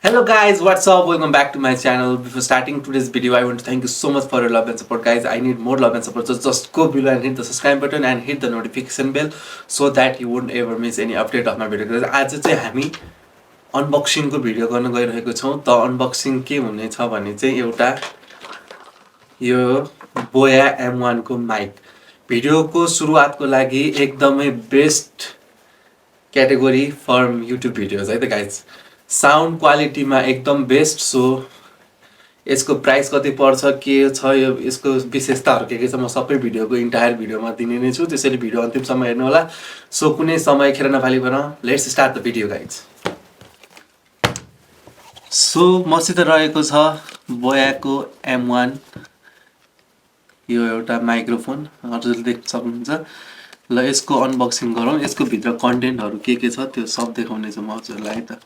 Hello guys, what's up? Welcome back to my channel. Before starting today's video, I want to thank you so much for your love and support, guys. I need more love and support, so just go below and hit the subscribe button and hit the notification bell so that you won't ever miss any update of my video. आज चाहिँ हामी unboxing को video गर्न गइरहेको छौं। त unboxing के हुने छ भने चाहिँ एउटा यो Boya-M1 को माइक। भिडियोको सुरुवातको लागि एकदमै best category for YouTube videos है त गाइज। साउन्ड क्वालिटीमा एकदम बेस्ट। सो यसको प्राइस कति पर्छ के छ यो यसको विशेषताहरु के छ म सबै भिडियोको इन्टायर भिडियोमा दिने नै छु, त्यसैले भिडियो अन्तिमसम्म हेर्नु होला। सो कुनै समय खेर नफालिकन let's start the video guys. So मसित रहेको छ बोयाको M1 यो एउटा माइक्रोफोन हजुरले देख्न सक्नुहुन्छ। ल यसको अनबक्सिङ गरौँ। यसको भित्र कन्टेन्टहरु के छ त्यो सब देखाउने छु म हजुरलाई त।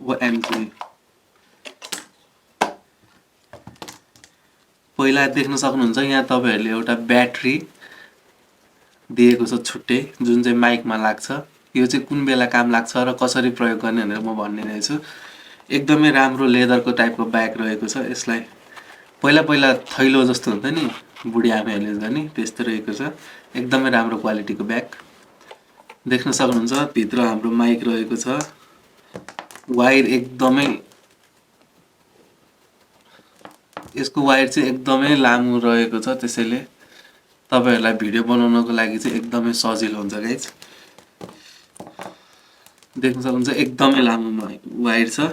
M3 पहिला देख्न सक्नुहुन्छ यहाँ तपाईहरुले एउटा ब्याट्री दिएको छ छुट्टै, जुन चाहिँ माइकमा लाग्छ। यो चाहिँ कुन बेला काम लाग्छ र कसरी प्रयोग गर्ने भनेर म भन्ने नै छु। एकदमै राम्रो लेदरको टाइपको ब्याग रहेको छ। यसलाई पहिला थैलो जस्तो हुन्छ नि बुढी आमाहरूले गर्ने त्यस्तो रहेको छ। एकदमै राम्रो क्वालिटीको ब्याग देख्न सक्नुहुन्छ। भित्र हाम्रो माइक रहेको छ। वायर एकदमै यसको वायर चाहिँ एकदमै लामो रहेको छ, त्यसैले तपाईहरुलाई भिडियो बनाउनको लागि चाहिँ एकदमै सजिलो हुन्छ गाइज। देख्न सक्नुहुन्छ एकदमै लामो वायर छ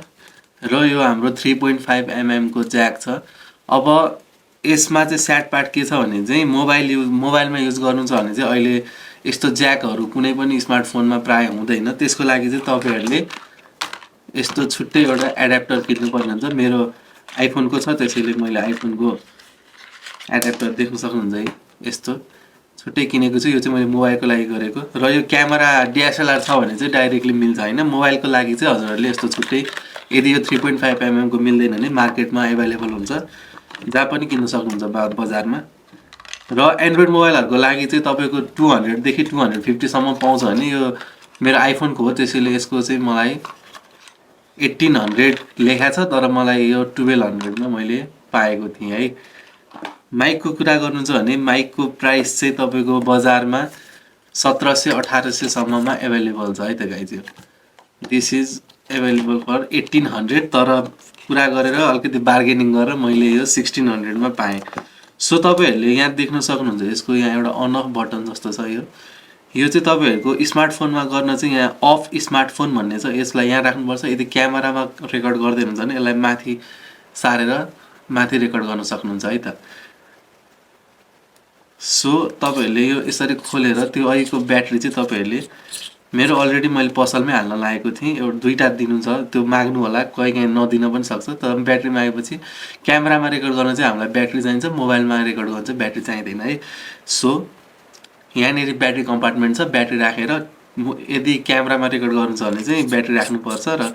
र यो हाम्रो 3.5 mm को ज्याक छ। अब यसमा चाहिँ स्याड पार्ट के छ भने चाहिँ मोबाइलमा युज गर्नु छ भने चाहिँ अहिले यस्तो ज्याकहरु कुनै पनि स्मार्टफोनमा प्राय हुँदैन। त्यसको लागि चाहिँ तपाईहरुले यस्तो छुट्टै एउटा एडाप्टर किन्नु पर्ने हुन्छ। मेरो आइफोनको छ, त्यसैले मैले आइफोनको एडाप्टर देख्न सक्नुहुन्छ है यस्तो छुट्टै किनेको छु। यो चाहिँ मैले मोबाइलको लागि गरेको र यो क्यामेरा DSLR छ भने चाहिँ डाइरेक्टली मिल्छ हैन। मोबाइलको लागि चाहिँ हजुरहरुले यस्तो छुट्टै यदि यो 3.5 mm को मिल्दैन भने मार्केटमा अवेलेबल हुन्छ, जहाँ पनि किन्न सक्नुहुन्छ बजारमा। र एन्ड्रोइड मोबाइलहरुको लागि चाहिँ तपाईको 200 देखि 250 सम्म पाउँछ भने यो मेरो आइफोनको हो, त्यसैले यसको चाहिँ मलाई 1800 लेखा छ, तर मलाई यो 1200 मा मैले पाएको थिएँ है। माइकको कुरा गर्नु छ भने माइकको प्राइस चाहिँ तपाईको बजारमा 1700-1800 सम्ममा अवेलेबल छ है त गाइज। यो दिस इज अवेलेबल फर 1800, तर कुरा गरेर अलिकति बार्गेनिङ गरेर मैले यो 1600 मा पाएँ। सो तपाईहरुले यहाँ देख्न सक्नुहुन्छ यसको यहाँ एउटा अन अफ बटन जस्तो छ। यो चाहिँ तपाईहरुको स्मार्टफोनमा गर्न चाहिँ यहाँ अफ स्मार्टफोन भन्ने छ, यसलाई यहाँ राख्नुपर्छ। यदि क्यामेरामा रेकर्ड गर्दै हुनुहुन्छ भने यसलाई माथि सारेर माथि रेकर्ड गर्न सक्नुहुन्छ है त। सो तपाईहरुले यो यसरी खोलेर त्यो अहिलेको ब्याट्री चाहिँ तपाईहरुले मेरो अलरेडी मैले पसलमै हाल्न लागेको थिएँ। एउटा दुईटा दिनु छ, त्यो माग्नु होला, कहीँ नदिन पनि सक्छ। तर ब्याट्री मागेपछि क्यामेरामा रेकर्ड गर्न चाहिँ हामीलाई ब्याट्री चाहिन्छ, मोबाइलमा रेकर्ड गर्न चाहिँ ब्याट्री चाहिँदैन है। सो यहाँनेरि ब्याट्री कम्पार्टमेन्ट छ, ब्याट्री राखेर यदि क्यामेरामा रेकर्ड गर्नु छ भने चाहिँ ब्याट्री राख्नुपर्छ र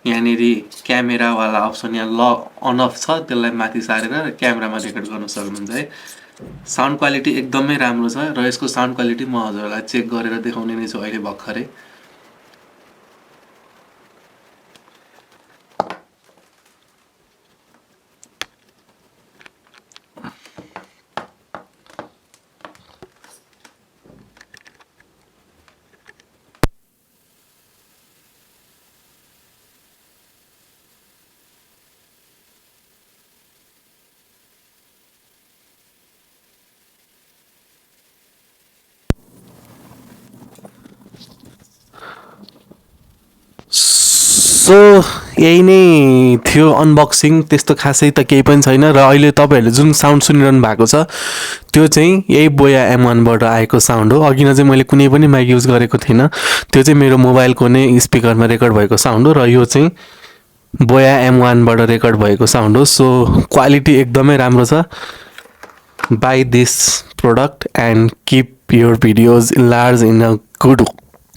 यहाँनेरि क्यामेरा वाला अप्सन यहाँ अन अफ छ, त्यसलाई माथि सारेर क्यामेरामा रेकर्ड गर्न सक्नुहुन्छ है। साउन्ड क्वालिटी एकदमै राम्रो छ र यसको साउन्ड क्वालिटी म हजुरलाई चेक गरेर देखाउने नै छु अहिले भर्खरै। सो यही नै थियो अनबक्सिङ। त्यस्तो खासै त केही पनि छैन। र अहिले तपाईहरुले जुन साउन्ड सुनिरहनु भएको छ त्यो चाहिँ यही Boya-M1 बाट आएको साउन्ड हो। अघि न चाहिँ मैले कुनै पनि माइक युज गरेको थिएन, त्यो चाहिँ मेरो मोबाइलको नै स्पिकरमा रेकर्ड भएको साउन्ड हो र यो चाहिँ Boya-M1 बाट रेकर्ड भएको साउन्ड हो। सो क्वालिटी एकदमै राम्रो छ। By this product and keep your videos enlarged in a good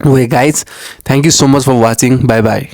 way guys. Thank you so much for watching. Bye bye.